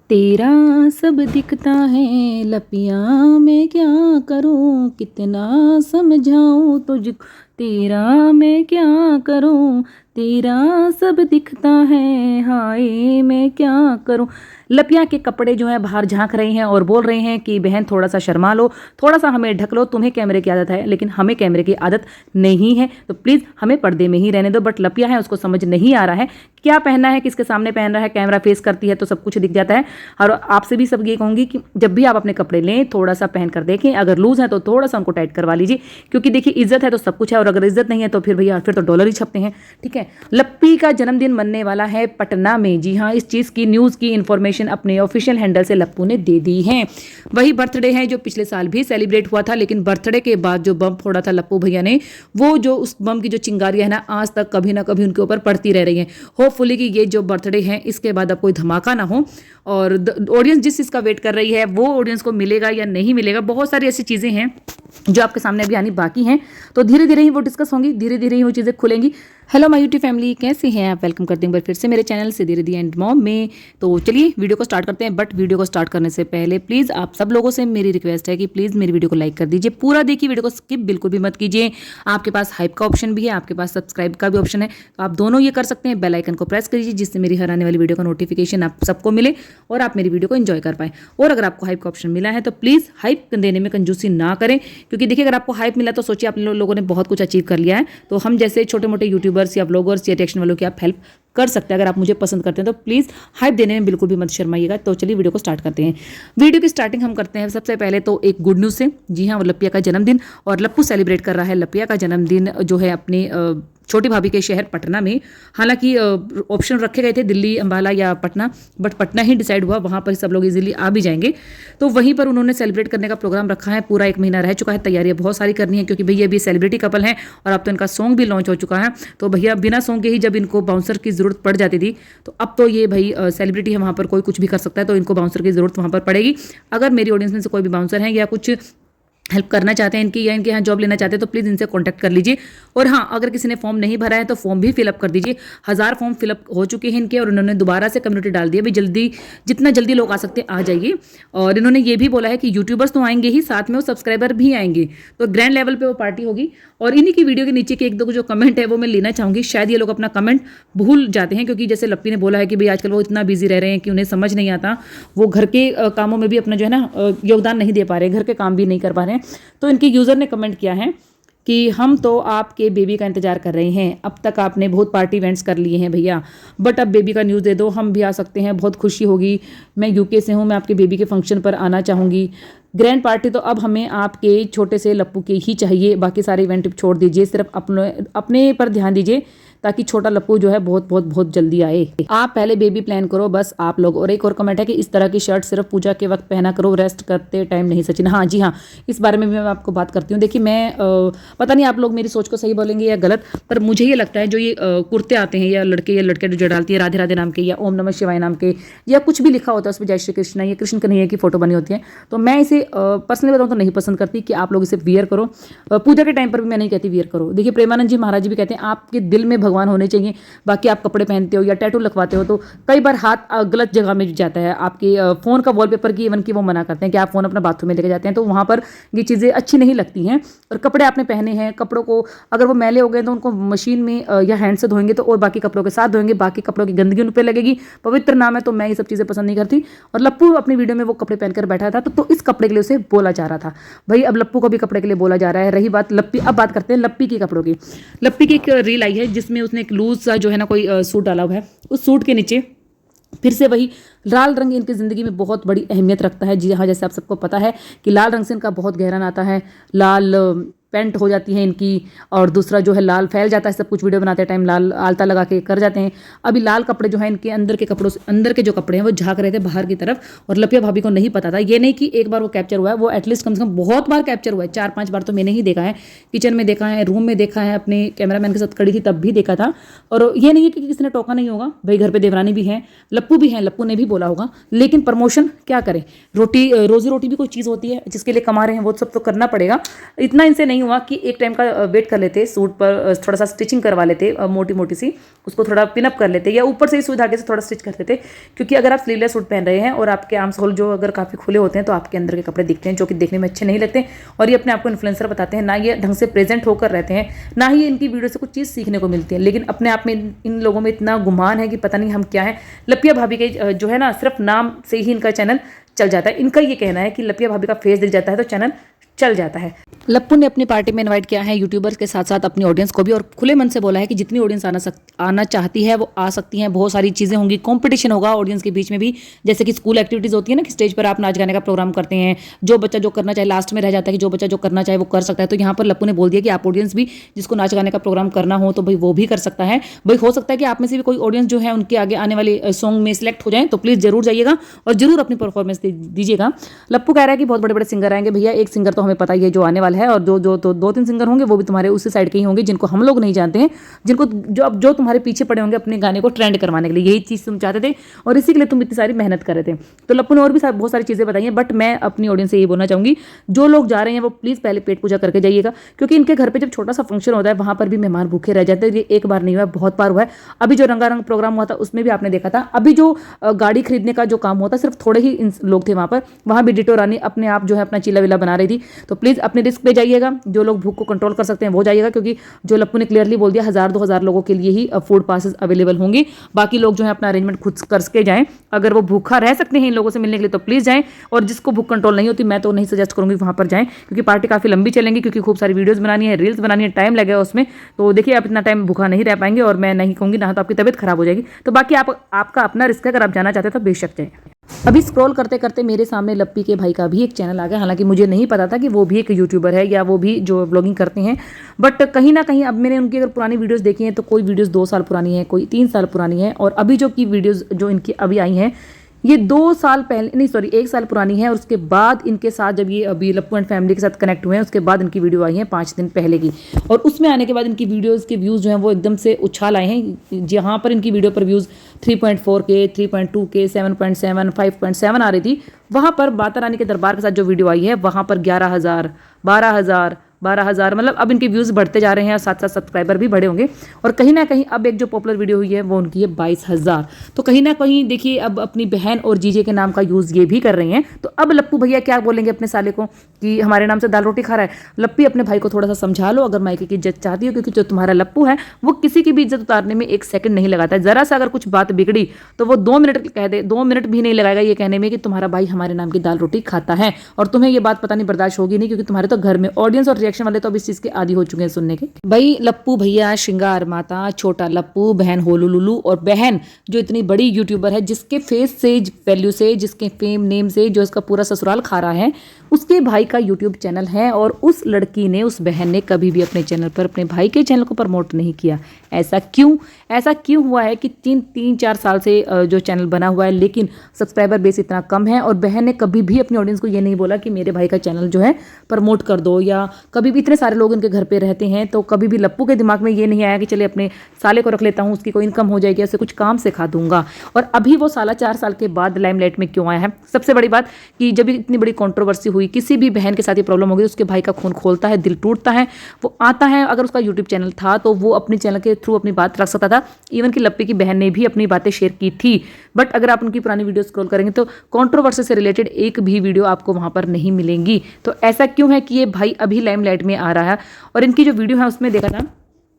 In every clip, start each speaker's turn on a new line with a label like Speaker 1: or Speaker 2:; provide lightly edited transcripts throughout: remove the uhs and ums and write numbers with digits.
Speaker 1: तेरा सब दिखता है लपियाँ मैं क्या करूँ, कितना समझाऊँ तुझको। तेरा मैं क्या करूँ, तेरा सब दिखता है, हाय मैं क्या करूँ। लपिया के कपड़े जो है बाहर झांक रही हैं और बोल रहे हैं कि बहन थोड़ा सा शर्मा लो, थोड़ा सा हमें ढक लो, तुम्हें कैमरे की आदत है लेकिन हमें कैमरे की आदत नहीं है, तो प्लीज़ हमें पर्दे में ही रहने दो। बट लपिया है उसको समझ नहीं आ रहा है क्या पहनना है, किसके सामने पहन रहा है। कैमरा फेस करती है तो सब कुछ दिख जाता है। और आपसे भी सब ये कहूँगी कि जब भी आप अपने कपड़े लें थोड़ा सा पहन कर देखें, अगर लूज है तो थोड़ा सा उनको टाइट करवा लीजिए, क्योंकि देखिए इज्जत है तो सब कुछ है, और अगर इज्जत नहीं है तो फिर भैया फिर तो डॉलर ही छपते हैं। ठीक है, लप्पी का जन्मदिन मनने वाला है पटना में। जी हाँ, इस चीज़ की न्यूज़ की इन्फॉर्मेशन अपने ऑफिशियल हैंडल से लप्पू ने दे दी है। वही बर्थडे है जो पिछले साल भी सेलिब्रेट हुआ था, लेकिन बर्थडे के बाद जो बम फोड़ा था लप्पू भैया ने, वो जो उस बम की जो चिंगारियां है ना आज तक कभी ना कभी उनके ऊपर पड़ती रह रही हैं। होपफुली कि ये जो बर्थडे है इसके बाद अब कोई धमाका ना हो, और ऑडियंस जिस चीज़ का वेट कर रही है वो ऑडियंस को मिलेगा या नहीं मिलेगा। बहुत सारी ऐसी चीज़ें हैं जो आपके सामने अभी आनी बाकी हैं, तो धीरे धीरे ही वो डिस्कस होंगी, धीरे धीरे ही वो चीज़ें खुलेंगी। हेलो माय यूट्यूब फैमिली, कैसे हैं आप? वेलकम करते हैं एक बार फिर से मेरे channel Siddhi Riddhi and mom में। तो चलिए वीडियो को स्टार्ट करते हैं, बट वीडियो को स्टार्ट करने से पहले प्लीज़ आप सब लोगों से मेरी रिक्वेस्ट है कि प्लीज़ मेरी वीडियो को लाइक कर दीजिए, पूरा देखिए, वीडियो को स्किप बिल्कुल भी मत कीजिए। आपके पास हाइप का ऑप्शन भी है, आपके पास सब्सक्राइब का भी ऑप्शन है, तो आप दोनों ये कर सकते हैं। बेल आइकन को प्रेस करिए जिससे मेरी हर आने वाली वीडियो का नोटिफिकेशन आप सबको मिले और आप मेरी वीडियो को एंजॉय कर पाए। और अगर आपको हाइप का ऑप्शन मिला है तो प्लीज़ हाइप देने में कंजूसी ना करें, क्योंकि देखिए अगर आपको हाइप मिला तो सोचिए आप लोगों ने बहुत कुछ अचीव कर लिया है। तो हम जैसे छोटे मोटे यूट्यूबर्स या ब्लॉगर्स या रिएक्शन वालों की आप हेल्प कर सकते हैं। अगर आप मुझे पसंद करते हैं तो प्लीज़ हाइप देने में बिल्कुल भी मत शर्माइएगा। तो चलिए वीडियो को स्टार्ट करते हैं। वीडियो की स्टार्टिंग हम करते हैं सबसे पहले तो एक गुड न्यूज़ से। जी हाँ, वो लपिया का जन्मदिन, और लप्पू सेलिब्रेट कर रहा है लपिया का जन्मदिन जो है अपनी छोटी भाभी के शहर पटना में। हालांकि ऑप्शन रखे गए थे दिल्ली, अंबाला या Patna, but Patna he decide हुआ, वहाँ पर सब लोग इजीली आ भी जाएंगे। तो वहीं पर उन्होंने सेलिब्रेट करने का प्रोग्राम रखा है। पूरा 1 महीना रह चुका है, तैयारियां बहुत सारी करनी है, क्योंकि भैया अभी सेलिब्रिटी कपल हैं और अब तो इनका सॉन्ग भी लॉन्च हो चुका है। तो भैया बिना सॉन्ग के ही जब इनको बाउंसर की जरूरत पड़ जाती थी, तो अब तो ये भाई सेलिब्रिटी है, वहाँ पर कोई कुछ भी कर सकता है, तो इनको बाउंसर की जरूरत वहाँ पर पड़ेगी। अगर मेरी ऑडियंस में से कोई भी बाउंसर है या कुछ हेल्प करना चाहते हैं इनकी, या इनके यहाँ जॉब लेना चाहते हैं, तो प्लीज़ इनसे कांटेक्ट कर लीजिए। और हाँ, अगर किसी ने फॉर्म नहीं भरा है तो फॉर्म भी फिलअप कर दीजिए। 1000 फॉर्म फिलअप हो चुके हैं इनके, और उन्होंने दोबारा से कम्युनिटी डाल दिया, भाई जल्दी जितना जल्दी लोग आ सकते हैं आ जाइए। और इन्होंने ये भी बोला है कि यूट्यूबर्स तो आएंगे ही, साथ में वो सब्सक्राइबर भी आएंगे, तो ग्रैंड लेवल पर वो पार्टी होगी। और इन्हीं की वीडियो के नीचे के 1-2 जो कमेंट है वो मैं लेना चाहूँगी। शायद ये लोग अपना कमेंट भूल जाते हैं, क्योंकि जैसे लप्पी ने बोला है कि भाई आजकल वो इतना बिजी रह रहे हैं कि उन्हें समझ नहीं आता, वो घर के कामों में भी अपना जो है ना योगदान नहीं दे पा रहे, घर के काम भी नहीं कर पा रहे हैं। तो इनके यूज़र ने कमेंट किया है कि हम तो आपके बेबी का इंतजार कर रहे हैं, अब तक आपने बहुत पार्टी इवेंट्स कर लिए हैं भैया, बट अब बेबी का न्यूज़ दे दो, हम भी आ सकते हैं, बहुत खुशी होगी। मैं यूके से हूँ, मैं आपके बेबी के फंक्शन पर आना चाहूँगी। ग्रैंड पार्टी तो अब हमें आपके छोटे से लप्पू के ही चाहिए, बाकी सारे इवेंट छोड़ दीजिए, सिर्फ अपने पर ध्यान दीजिए, ताकि छोटा लप्पू जो है बहुत बहुत बहुत जल्दी आए। आप पहले बेबी प्लान करो बस आप लोग। और एक और कमेंट है कि इस तरह की शर्ट सिर्फ पूजा के वक्त पहना करो, रेस्ट करते टाइम नहीं सचिन। हाँ जी हाँ, इस बारे में भी मैं आपको बात करती हूँ। देखिए मैं पता नहीं आप लोग मेरी सोच को सही बोलेंगे या गलत, पर मुझे ये लगता है जो ये कुर्ते आते हैं या लड़के जो डालती है राधे राधे नाम के या ओम नमः शिवाय नाम के, या कुछ भी लिखा होता है उस पर जय श्री कृष्ण या कृष्ण कन्हैया की फोटो बनी होती है, तो मैं इसे पर्सनली बताऊँ तो नहीं पसंद करती कि आप लोग इसे वियर करो। पूजा के टाइम पर भी मैं नहीं कहती वियर करो। देखिए प्रेमानंद जी महाराज जी भी कहते हैं आपके दिल में भगवान होने चाहिए, बाकी आप कपड़े पहनते हो या टैटू लगवाते हो तो कई बार हाथ गलत जगह में जाता है। आपके फ़ोन का वॉलपेपर की इवन की वो मना करते हैं कि आप फ़ोन अपना बाथरूम में लेके जाते हैं, तो वहाँ पर ये चीज़ें अच्छी नहीं लगती हैं। और कपड़े आपने पहने हैं, कपड़ों को अगर वो मैले हो गए तो उनको मशीन में या हैंड से धोएंगे तो, और बाकी कपड़ों के साथ धोएंगे, बाकी कपड़ों की गंदगी उन पर लगेगी। पवित्र नाम है, तो मैं ये सब चीज़ें पसंद नहीं करती। और लप्पू अपनी वीडियो में वो कपड़े पहनकर बैठा था, तो इस कपड़े के लिए उसे बोला जा रहा था। भाई अब लप्पू को भी कपड़े के लिए बोला जा रहा है। रही बात लप्पी, अब बात करते हैं लप्पी के कपड़ों की। लप्पी की एक रील आई है जिसमें उसने एक लूज सा जो है ना कोई सूट डाला हुआ है, उस सूट के नीचे फिर से वही लाल रंग इनकी ज़िंदगी में बहुत बड़ी अहमियत रखता है। जी हाँ, जैसे आप सबको पता है कि लाल रंग से इनका बहुत गहरा नाता है। लाल पैंट हो जाती है इनकी, और दूसरा जो है लाल फैल जाता है, सब कुछ वीडियो बनाते टाइम लाल आलता लगा के कर जाते हैं। अभी लाल कपड़े जो है इनके अंदर के कपड़ों से, अंदर के जो कपड़े हैं वो झांक रहे थे बाहर की तरफ, और लपिया भाभी को नहीं पता था। ये नहीं कि एक बार वो कैप्चर हुआ है, वो एटलीस्ट कम से कम बहुत बार कैप्चर हुआ है, 4-5 बार तो मैंने ही देखा है। किचन में देखा है, रूम में देखा है, अपने कैमरामैन के साथ खड़ी थी तब भी देखा था। और ये नहीं है कि किसी ने टोका नहीं होगा, भाई घर पर देवरानी भी है, लप्पू भी है, लप्पू ने भी बोला होगा, लेकिन प्रमोशन क्या करें, रोजी रोटी भी कोई चीज़ होती है जिसके लिए कमा रहे हैं, वो सब तो करना पड़ेगा। इतना इनसे नहीं नहीं हुआ कि एक टाइम का वेट कर लेते, सूट पर थोड़ा सा स्टिचिंग करवा लेते, मोटी मोटी सी उसको थोड़ा पिनअप कर लेते या ऊपर से ही सुई धागे से थोड़ा स्टिच कर देते, क्योंकि अगर आप स्लीवलेस सूट पहन रहे हैं और आपके आर्म्स होल जो अगर काफ़ी खुले होते हैं तो आपके अंदर के कपड़े दिखते हैं, जो कि देखने में अच्छे नहीं लगते और ये अपने आप को इन्फ्लुएंसर बताते हैं, ना ये ढंग से प्रेजेंट होकर रहते हैं, ना ही इनकी वीडियो से कुछ चीज़ सीखने को मिलती है। लेकिन अपने आप में इन लोगों में इतना गुमान है कि पता नहीं हम क्या है। लपिया भाभी के जो है ना, सिर्फ नाम से ही इनका चैनल चल जाता है। इनका ये कहना है कि लपिया भाभी का फेस दिख जाता है तो चैनल चल जाता है। लप्पू ने अपनी पार्टी में इनवाइट किया है यूट्यूबर्स के साथ साथ अपनी ऑडियंस को भी, और खुले मन से बोला है कि जितनी ऑडियंस आना चाहती है वो आ सकती हैं। बहुत सारी चीज़ें होंगी, कंपटीशन होगा ऑडियंस के बीच में भी, जैसे कि स्कूल एक्टिविटीज़ होती है ना कि स्टेज पर आप नाच गाने का प्रोग्राम करते हैं, जो बच्चा जो करना चाहे लास्ट में रह जाता है कि जो बच्चा जो करना चाहे वो कर सकता है। तो यहाँ पर लप्पू ने बोल दिया कि आप ऑडियंस भी जिसको नाच गाने का प्रोग्राम करना हो तो भाई वो भी कर सकता है। भाई हो सकता है कि आप में से भी कोई ऑडियंस जो है उनके आगे आने वाले सॉन्ग में सिलेक्ट हो जाए, तो प्लीज़ जरूर जाइएगा और जरूर अपनी परफॉर्मेंस दीजिएगा। लप्पू कह रहा है कि बहुत बड़े बड़े सिंगर आएंगे भैया, एक सिंगर तो हमें पता ही है जो आने वाला है, और जो जो तो 2-3 सिंगर होंगे वो भी तुम्हारे उसी साइड के ही होंगे जिनको हम लोग नहीं जानते हैं, जिनको जो तुम्हारे पीछे पड़े होंगे अपने गाने को ट्रेंड करवाने के लिए। यही चीज़ तुम चाहते थे और इसी के लिए तुम इतनी सारी मेहनत कर रहे थे। तो लप्पू ने और भी बहुत सारी चीज़ें बताई हैं, बट मैं अपनी ऑडियंस से ये बोलना चाहूँगी, जो लोग जा रहे हैं वो प्लीज़ पहले पेट पूजा करके जाइएगा, क्योंकि इनके घर पर जब छोटा सा फंक्शन होता है वहाँ पर भी मेहमान भूखे रह जाते हैं। ये एक बार नहीं हुआ, बहुत बार हुआ है। अभी जो रंगारंग प्रोग्राम हुआ था उसमें भी आपने देखा था। अभी जो गाड़ी खरीदने का जो काम होता, सिर्फ थोड़े ही लोग थे वहाँ भी डिटो रानी अपने आप जो है अपना चिल्ला विला बना रही थी। तो प्लीज़ अपने रिस्क पे जाइएगा, जो लोग भूख को कंट्रोल कर सकते हैं वो जाइएगा, क्योंकि जो लप्पू ने क्लियरली बोल दिया 1000-2000 लोगों के लिए ही फूड पासेस अवेलेबल होंगे। बाकी लोग जो है अपना अरेंजमेंट खुद करके जाएं। अगर वो भूखा रह सकते हैं इन लोगों से मिलने के लिए तो प्लीज़ जाएं, और जिसको भूख कंट्रोल नहीं होती मैं तो नहीं सजेस्ट करूंगी वहाँ पर जाएं, क्योंकि पार्टी काफ़ी लंबी चलेंगी, क्योंकि खूब सारी वीडियोज़ बनानी है, रील्स बनानी है, टाइम लगेगा उसमें। तो देखिए आप इतना टाइम भूखा नहीं रह पाएंगे, और मैं नहीं कहूँगी ना तो आपकी तबीयत खराब हो जाएगी। तो बाकी आपका अपना रिस्क है, अगर आप जाना चाहते हैं तो बेशक जाएं। अभी स्क्रॉल करते करते मेरे सामने लप्पी के भाई का भी एक चैनल आ गया, हालांकि मुझे नहीं पता था कि वो भी एक यूट्यूबर है या वो भी जो व्लॉगिंग करते हैं, बट कहीं ना कहीं अब मैंने उनकी अगर पुरानी वीडियोस देखी हैं तो कोई वीडियोस 2 साल पुरानी है, कोई 3 साल पुरानी है, और अभी जो की वीडियोस जो इनकी अभी आई हैं ये 2 साल पहले नहीं, सॉरी 1 साल पुरानी है। और उसके बाद इनके साथ जब ये अभी लप्पू एंड फैमिली के साथ कनेक्ट हुए हैं उसके बाद इनकी वीडियो आई है 5 दिन पहले की, और उसमें आने के बाद इनकी वीडियोस के व्यूज़ जो हैं वो एकदम से उछाल आए हैं। जहाँ पर इनकी वीडियो पर व्यूज़ 3.4 के, 3.2 के, 7.7, 5.7 आ रही थी, वहाँ पर माता रानी के दरबार के साथ जो वीडियो आई है वहाँ पर 11,000, 12,000 मतलब अब इनके व्यूज़ बढ़ते जा रहे हैं और साथ साथ सब्सक्राइबर भी बढ़े होंगे। और कहीं ना कहीं अब एक जो पॉपुलर वीडियो हुई है वो उनकी है 22,000। तो कहीं ना कहीं देखिए अब अपनी बहन और जीजे के नाम का यूज़ ये भी कर रही हैं। तो अब लप्पू भैया क्या बोलेंगे अपने साले को कि हमारे नाम से दाल रोटी खा रहा है। लप्पी अपने भाई को थोड़ा सा समझा लो अगर मायके की इज्जत चाहती हो, क्योंकि जो तुम्हारा लप्पू है वो किसी की भी इज्जत उतारने में 1 सेकंड नहीं लगाता है। जरा सा अगर कुछ बात बिगड़ी तो वो 2 मिनट कह दे, 2 मिनट भी नहीं लगाएगा ये कहने में कि तुम्हारा भाई हमारे नाम की दाल रोटी खाता है। और तुम्हें ये बात पता नहीं बर्दाश्त होगी नहीं, क्योंकि तुम्हारे तो घर में ऑडियंस और रिएक्शन वाले तो अब इस चीज के आदी हो चुके हैं सुनने के। भाई लप्पू भैया श्रृंगार माता, छोटा लप्पू, बहन होलू लुलू, और बहन जो इतनी बड़ी यूट्यूबर है जिसके फेस से, वैल्यू से, जिसके फेम नेम से जो इसका पूरा ससुराल खा रहा है, उसके भाई का यूट्यूब चैनल है। और उस लड़की ने, उस बहन ने कभी भी अपने चैनल पर अपने भाई के चैनल को प्रमोट नहीं किया। ऐसा क्यों हुआ है कि 3-4 साल से जो चैनल बना हुआ है लेकिन सब्सक्राइबर बेस इतना कम है, और बहन ने कभी भी अपनी ऑडियंस को ये नहीं बोला कि मेरे भाई का चैनल जो है प्रमोट कर दो। या कभी भी, इतने सारे लोग इनके घर पे रहते हैं तो कभी भी लप्पू के दिमाग में ये नहीं आया कि चले अपने साले को रख लेता हूँ, उसकी कोई इनकम हो जाएगी, उससे कुछ काम सिखा दूंगा। और अभी वो साला 4 साल के बाद लाइमलाइट में क्यों आया है। सबसे बड़ी बात कि जब इतनी बड़ी कंट्रोवर्सी हुई, किसी भी बहन के साथ ये प्रॉब्लम होगी, उसके भाई का खून खोलता है, दिल टूटता है, वो आता है। अगर उसका यूट्यूब चैनल था तो वो अपने चैनल के थ्रू अपनी बात रख सकता था। इवन कि लप्पी की बहन ने भी अपनी बातें शेयर की थी, बट अगर आप उनकी पुरानी वीडियो स्क्रॉल करेंगे तो कंट्रोवर्सी से रिलेटेड एक भी वीडियो आपको वहां पर नहीं मिलेंगी। तो ऐसा क्यों है कि ये भाई अभी लाइमलाइट में आ रहा है। और इनकी जो वीडियो है उसमें देखा था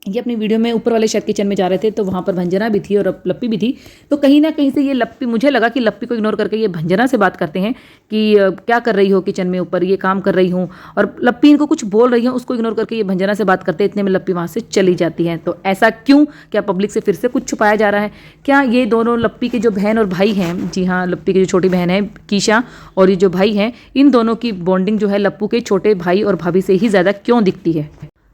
Speaker 1: ये अपनी वीडियो में ऊपर वाले शायद किचन में जा रहे थे, तो वहाँ पर भंजना भी थी और लप्पी भी थी। तो कहीं ना कहीं से ये लप्पी, मुझे लगा कि लप्पी को इग्नोर करके ये भंजना से बात करते हैं कि क्या कर रही हो किचन में, ऊपर ये काम कर रही हूँ, और लप्पी इनको कुछ बोल रही है, उसको इग्नोर करके ये भंजना से बात करते हैं। इतने में लप्पी वहाँ से चली जाती है। तो ऐसा क्यों? क्या पब्लिक से फिर से कुछ छुपाया जा रहा है? क्या ये दोनों लप्पी के जो बहन और भाई हैं, जी हाँ लप्पी की जो छोटी बहन है कीशा और ये जो भाई हैं, इन दोनों की बॉन्डिंग जो है लप्पू के छोटे भाई और भाभी से ही ज़्यादा क्यों दिखती है?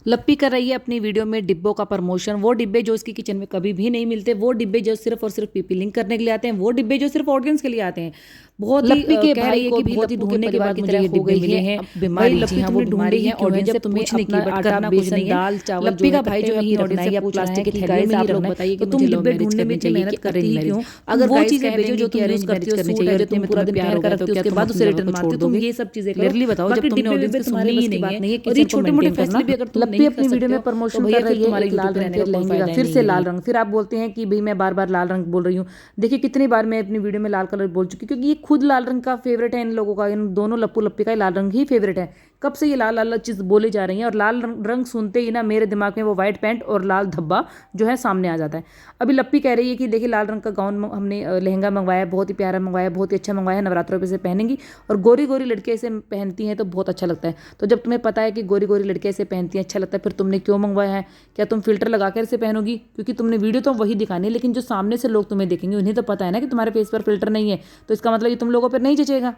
Speaker 1: लप्पी कर रही है अपनी वीडियो में डिब्बों का प्रमोशन। वो डिब्बे जो इसकी किचन में कभी भी नहीं मिलते, वो डिब्बे जो सिर्फ और सिर्फ पीपी लिंक करने के लिए आते हैं, वो डिब्बे जो सिर्फ ऑडियंस के लिए आते हैं।
Speaker 2: बहुत
Speaker 1: लप्पी के
Speaker 2: कह रही है कि बहुत ही ढूंढने के बाद मुझे ये डिब्बे मिले हैं, बीमारी जी हाँ वो बीमारी है। ऑडियंस से पूछ नहीं की बट करना कुछ नहीं है। दाल चावल लप्पी का भाई जो है अपनी ऑडियंस से पूछ रहा है कि गाइस आप लोग बताइए कि तुम डिब्बे ढूंढने में इतनी मेहनत करती ही क्यों? अगर वो चीजें भेजो जो तुम यूज करती हो, सूट है जो तुम पूरा दिन पहन कर रखती हो, उसके बाद उसे रिटर्न मारती हो, तुम ये सब चीजें क्लियरली बताओ जब तुमने ऑडियंस से सुननी ही नहीं है। और ये छोटे मोटे फैसले भी अगर तुम लप्पी अपनी वीडियो में प्रमोशन कर रही है लाल रंग के लहंगे का, फिर से लाल रंग, फिर आप बोलते हैं कि भाई मैं बार बार लाल रंग बोल रही हूँ। देखिए कितनी बार मैं अपनी वीडियो में लाल कलर बोल चुकी, क्योंकि ये खुद लाल रंग का फेवरेट है इन लोगों का, इन दोनों लप्पू लप्पी का लाल रंग ही फेवरेट है। कब से ये लाल लाल चीज़ बोली जा रही है, और लाल रंग सुनते ही ना मेरे दिमाग में वो वाइट पैंट और लाल धब्बा जो है सामने आ जाता है। अभी लप्पी कह रही है कि देखिए लाल रंग का गाउन हमने लहंगा मंगवाया है, बहुत ही प्यारा मंगवाया, बहुत ही अच्छा मंगवाया है, नवरात्रों पे से पहनेंगी, और गोरी गोरी लड़कियां इसे पहनती हैं तो बहुत अच्छा लगता है। तो जब तुम्हें पता है कि गोरी गोरी लड़कियां इसे पहनती हैं अच्छा लगता है, फिर तुमने क्यों मंगवाया है? क्या तुम फिल्टर लगा कर इसे पहनोगी? क्योंकि तुमने वीडियो तो वही दिखानी है, लेकिन जो सामने से लोग तुम्हें देखेंगे उन्हें तो पता है ना कि तुम्हारे फेस पर फिल्टर नहीं है, तो इसका मतलब ये तुम लोगों पर नहीं जचेगा।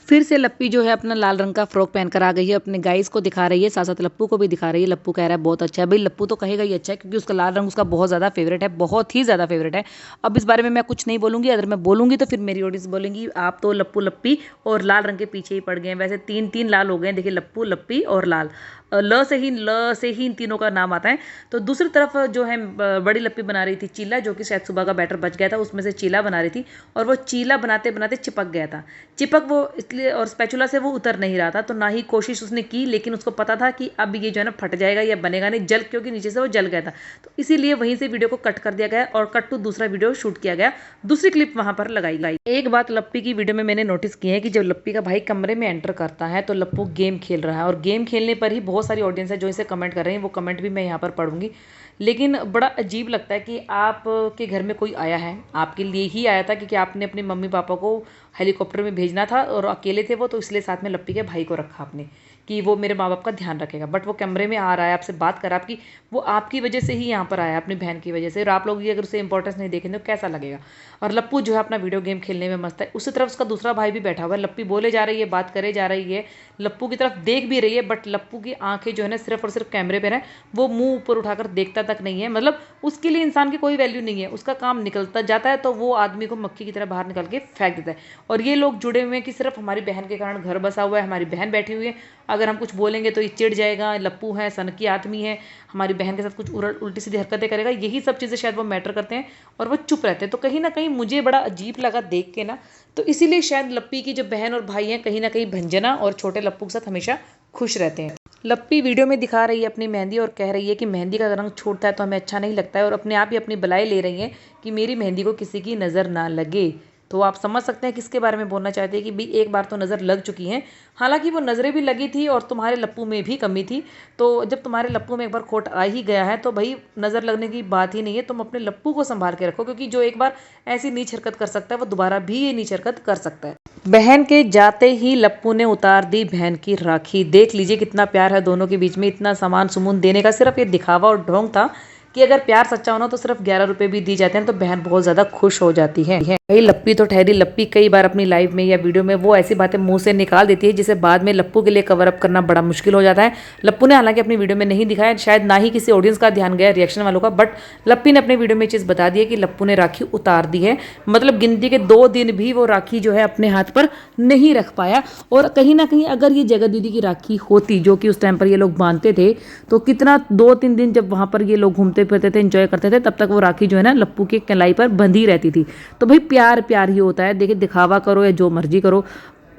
Speaker 2: फिर से लप्पी जो है अपना लाल रंग का फ्रॉक पहनकर आ गई है, अपने गाइस को दिखा रही है, साथ साथ लप्पू को भी दिखा रही है। लप्पू कह रहा है बहुत अच्छा है। भाई लप्पू तो कहेगा ही अच्छा है, क्योंकि उसका लाल रंग उसका बहुत ज़्यादा फेवरेट है, बहुत ही ज़्यादा फेवरेट है। अब इस बारे में मैं कुछ नहीं बोलूँगी, अगर मैं बोलूँगी तो फिर मेरी ऑडियंस बोलेंगी आप तो लप्पू लप्पी और लाल रंग के पीछे ही पड़ गए हैं। वैसे तीन तीन लाल हो गए हैं, देखिए लप्पू लप्पी और लाल, ल से ही इन तीनों का नाम आता है। तो दूसरी तरफ जो है बड़ी लप्पी बना रही थी चीला, जो कि शायद सुबह का बैटर बच गया था, उसमें से चीला बना रही थी, और वो चीला बनाते बनाते चिपक गया था। चिपक वो इसलिए, और स्पैचुला से वो उतर नहीं रहा था, तो ना ही कोशिश उसने की, लेकिन उसको पता था कि अब ये जो है ना फट जाएगा या बनेगा नहीं, जल, क्योंकि नीचे से वो जल गया था। तो इसीलिए वहीं से वीडियो को कट कर दिया गया और कट टू दूसरा वीडियो शूट किया गया, दूसरी क्लिप वहां पर लगाई गई। एक बात लप्पी की वीडियो में मैंने नोटिस की है कि जब लप्पी का भाई कमरे में एंटर करता है तो लप्पू गेम खेल रहा है, और गेम खेलने पर ही बहुत सारी ऑडियंस है जो इसे कमेंट कर रहे हैं, वो कमेंट भी मैं यहाँ पर पढ़ूंगी। लेकिन बड़ा अजीब लगता है कि आपके घर में कोई आया है, आपके लिए ही आया था, क्योंकि आपने अपने मम्मी पापा को हेलीकॉप्टर में भेजना था और अकेले थे वो, तो इसलिए साथ में लप्पी के भाई को रखा आपने कि वो मेरे माँ बाप का ध्यान रखेगा। बट वो कैमरे में आ रहा है, आपसे बात कर रहा है, आपकी वो आपकी वजह से ही यहाँ पर आया, अपनी बहन की वजह से, और आप लोग ये अगर उसे इंपॉर्टेंस नहीं देखेंगे तो कैसा लगेगा। और लप्पू जो है अपना वीडियो गेम खेलने में मस्त है। उसी तरफ उसका दूसरा भाई भी बैठा हुआ है, लप्पी बोले जा रही है, बात करे जा रही है, लप्पू की तरफ देख भी रही है, बट लप्पू की आंखें जो है ना सिर्फ और सिर्फ कैमरे पर है, वो मुंह ऊपर उठाकर देखता तक नहीं है। मतलब उसके लिए इंसान की कोई वैल्यू नहीं है, उसका काम निकलता जाता है तो वो आदमी को मक्खी की तरह बाहर निकल के फेंक देता है। और ये लोग जुड़े हुए हैं कि सिर्फ हमारी बहन के कारण घर बसा हुआ है, हमारी बहन बैठी हुई है, अगर हम कुछ बोलेंगे तो ये चिढ़ जाएगा, लप्पू है, सनकी आदमी है, हमारी बहन के साथ कुछ उल्टी सीधी हरकतें करेगा, यही सब चीज़ें शायद वो मैटर करते हैं और वो चुप रहते हैं। तो कहीं ना कहीं मुझे बड़ा अजीब लगा देख के ना, तो इसीलिए शायद लप्पी की जो बहन और भाई हैं कहीं ना कहीं भंजना और छोटे लप्पू के साथ हमेशा खुश रहते हैं। लप्पी वीडियो में दिखा रही है अपनी मेहंदी और कह रही है कि मेहंदी का रंग छूटता है तो हमें अच्छा नहीं लगता है, और अपने आप ही अपनी बलाई ले रही है कि मेरी मेहंदी को किसी की नज़र ना लगे। तो आप समझ सकते हैं किसके बारे में बोलना चाहते हैं कि भाई एक बार तो नज़र लग चुकी है, हालांकि वो नज़रें भी लगी थी और तुम्हारे लप्पू में भी कमी थी। तो जब तुम्हारे लप्पू में एक बार खोट आ ही गया है तो भाई नज़र लगने की बात ही नहीं है, तुम अपने लप्पू को संभाल के रखो, क्योंकि जो एक बार ऐसी नीच हरकत कर सकता है वो दोबारा भी ये नीच हरकत कर सकता है। बहन के जाते ही लप्पू ने उतार दी बहन की राखी। देख लीजिए कितना प्यार है दोनों के बीच में, इतना सामान सुमून देने का सिर्फ ये दिखावा और ढोंग था कि अगर प्यार सच्चा होना तो सिर्फ 11 रुपए भी दी जाते हैं तो बहन बहुत ज्यादा खुश हो जाती है। भाई लप्पी तो ठहरी, लप्पी कई बार अपनी लाइव में या वीडियो में वो ऐसी बातें मुंह से निकाल देती है जिसे बाद में लप्पू के लिए कवर अप करना बड़ा मुश्किल हो जाता है। लप्पू ने हालांकि अपनी वीडियो में नहीं दिखाया, शायद ना ही किसी ऑडियंस का ध्यान गया रिएक्शन वालों का, बट लप्पी ने अपने वीडियो में चीज बता दी है कि लप्पू ने राखी उतार दी है। मतलब गिनती के 2 दिन भी वो राखी जो है अपने हाथ पर नहीं रख पाया। और कहीं ना कहीं अगर ये जगत दीदी की राखी होती जो कि उस टाइम पर ये लोग बांधते थे, तो कितना 2-3 दिन जब वहां पर ये लोग घूमते फिरते थे, एंजॉय करते थे, तब तक वो राखी जो है ना लप्पू के कलाई पर बंधी रहती थी। तो भाई प्यार प्यार ही होता है। देखिए दिखावा करो या जो मर्जी करो,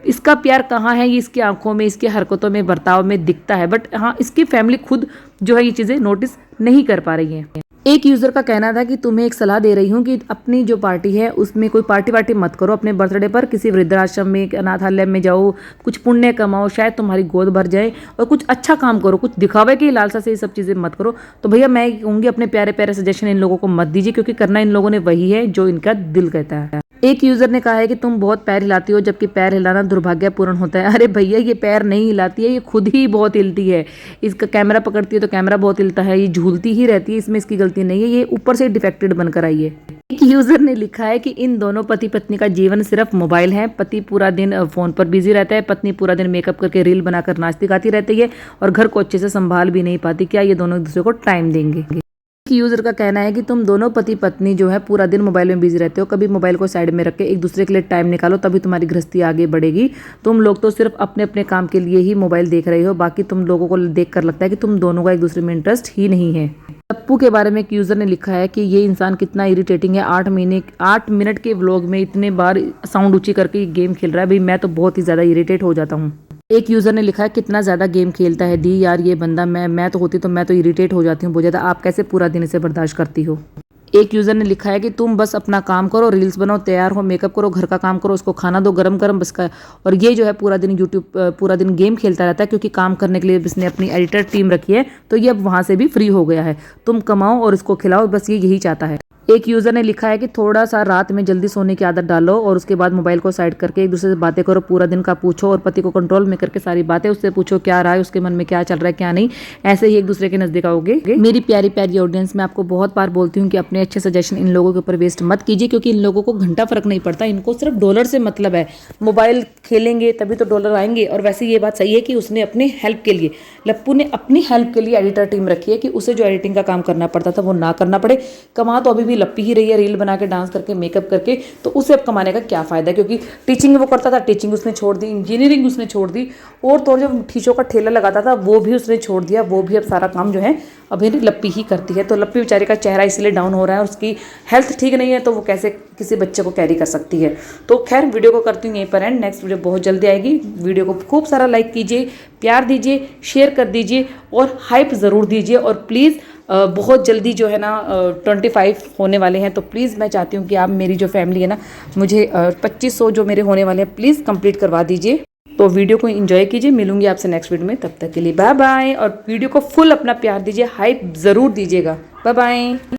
Speaker 2: इसका प्यार कहाँ है ये इसकी आंखों में, इसकी हरकतों में, बर्ताव में दिखता है। बट हाँ, इसकी फैमिली खुद जो है ये चीजें नोटिस नहीं कर पा रही है। एक यूजर का कहना था कि तुम्हें एक सलाह दे रही हूँ कि अपनी जो पार्टी है उसमें कोई पार्टी वार्टी मत करो, अपने बर्थडे पर किसी वृद्धाश्रम में, अनाथालय में जाओ, कुछ पुण्य कमाओ, शायद तुम्हारी गोद भर जाए, और कुछ अच्छा काम करो, कुछ दिखावे की लालसा से ये सब चीजें मत करो। तो भैया मैं कहूँगी अपने प्यारे प्यारे सजेशन इन लोगों को मत दीजिए, क्योंकि करना इन लोगों ने वही है जो इनका दिल कहता है। एक यूजर ने कहा है कि तुम बहुत पैर हिलाती हो, जबकि पैर हिलाना दुर्भाग्यपूर्ण होता है। अरे भैया ये पैर नहीं हिलाती है, ये खुद ही बहुत हिलती है। इसका कैमरा पकड़ती है तो कैमरा बहुत हिलता है, ये झूलती ही रहती है, इसमें इसकी गलती नहीं है, ये ऊपर से डिफेक्टेड बनकर आई है। एक यूजर ने लिखा है कि इन दोनों पति पत्नी का जीवन सिर्फ मोबाइल है। पति पूरा दिन फोन पर बिजी रहता है, पत्नी पूरा दिन मेकअप करके रील बनाकर नाचती गाती रहती है और घर को अच्छे से संभाल भी नहीं पाती। क्या ये दोनों एक दूसरे को टाइम देंगे? की यूज़र का कहना है कि तुम दोनों पति पत्नी जो है पूरा दिन मोबाइल में बिजी रहते हो, कभी मोबाइल को साइड में रख के एक दूसरे के लिए टाइम निकालो, तभी तुम्हारी गृहस्थी आगे बढ़ेगी। तुम लोग तो सिर्फ अपने अपने काम के लिए ही मोबाइल देख रहे हो, बाकी तुम लोगों को देख कर लगता है कि तुम दोनों का एक दूसरे में इंटरेस्ट ही नहीं है। लप्पू के बारे में एक यूज़र ने लिखा है कि ये इंसान कितना इरिटेटिंग है, 8 मिनट के व्लॉग में इतने बार साउंड ऊंची करके गेम खेल रहा है। भाई मैं तो बहुत ही ज़्यादा इरिटेट हो जाता हूँ। एक यूज़र ने लिखा है कितना ज़्यादा गेम खेलता है दी यार ये बंदा, मैं तो होती तो मैं तो इरिटेट हो जाती हूँ बहुत ज़्यादा, आप कैसे पूरा दिन इसे बर्दाश्त करती हो। एक यूज़र ने लिखा है कि तुम बस अपना काम करो, रील्स बनाओ, तैयार हो, मेकअप करो, घर का काम करो, उसको खाना दो गरम गरम बस का। और ये जो है पूरा दिन पूरा दिन गेम खेलता रहता है, क्योंकि काम करने के लिए इसने अपनी एडिटर टीम रखी है, तो ये अब वहाँ से भी फ्री हो गया है। तुम कमाओ और इसको खिलाओ, बस ये यही चाहता है। एक यूज़र ने लिखा है कि थोड़ा सा रात में जल्दी सोने की आदत डालो और उसके बाद मोबाइल को साइड करके एक दूसरे से बातें करो, पूरा दिन का पूछो और पति को कंट्रोल में करके सारी बातें उससे पूछो, क्या रहा है उसके मन में, क्या चल रहा है क्या नहीं। ऐसे ही एक दूसरे के नजदीक आओगे। मेरी प्यारी प्यारी ऑडियंस, मैं आपको बहुत बार बोलती हूँ कि अपने अच्छे सजेशन इन लोगों के ऊपर वेस्ट मत कीजिए, क्योंकि इन लोगों को घंटा फर्क नहीं पड़ता, इनको सिर्फ डॉलर से मतलब है। मोबाइल खेलेंगे तभी तो डॉलर आएंगे। और वैसे ये बात सही है कि उसने अपने हेल्प के लिए, लप्पू ने अपनी हेल्प के लिए एडिटर टीम रखी है कि उसे जो एडिटिंग का काम करना पड़ता था वो ना करना पड़े। कमा तो अभी भी लप्पी ही रही है, रील बना के, डांस करके, मेकअप करके, तो उसे अब कमाने का क्या फायदा है। क्योंकि टीचिंग वो करता था, टीचिंग उसने छोड़ दी, इंजीनियरिंग उसने छोड़ दी, और तो जो ठीचों का ठेला लगाता था वो भी उसने छोड़ दिया। वो भी अब सारा काम जो है अभी लप्पी ही करती है। तो लप्पी बेचारी का चेहरा इसलिए डाउन हो रहा है, उसकी हेल्थ ठीक नहीं है, तो वो कैसे किसी बच्चे को कैरी कर सकती है। तो खैर वीडियो को करती हूँ यहीं पर एंड। नेक्स्ट वीडियो बहुत जल्दी आएगी। वीडियो को खूब सारा लाइक कीजिए, प्यार दीजिए, शेयर कर दीजिए और हाइप ज़रूर दीजिए। और प्लीज़ बहुत जल्दी जो है ना 25 होने वाले हैं, तो प्लीज़ मैं चाहती हूँ कि आप मेरी जो फैमिली है ना, मुझे 2500 जो मेरे होने वाले हैं प्लीज़ कंप्लीट करवा दीजिए। तो वीडियो को एंजॉय कीजिए। मिलूंगी आपसे नेक्स्ट वीडियो में, तब तक के लिए बाय बाय। और वीडियो को फुल अपना प्यार दीजिए, हाइप ज़रूर दीजिएगा। Bye bye.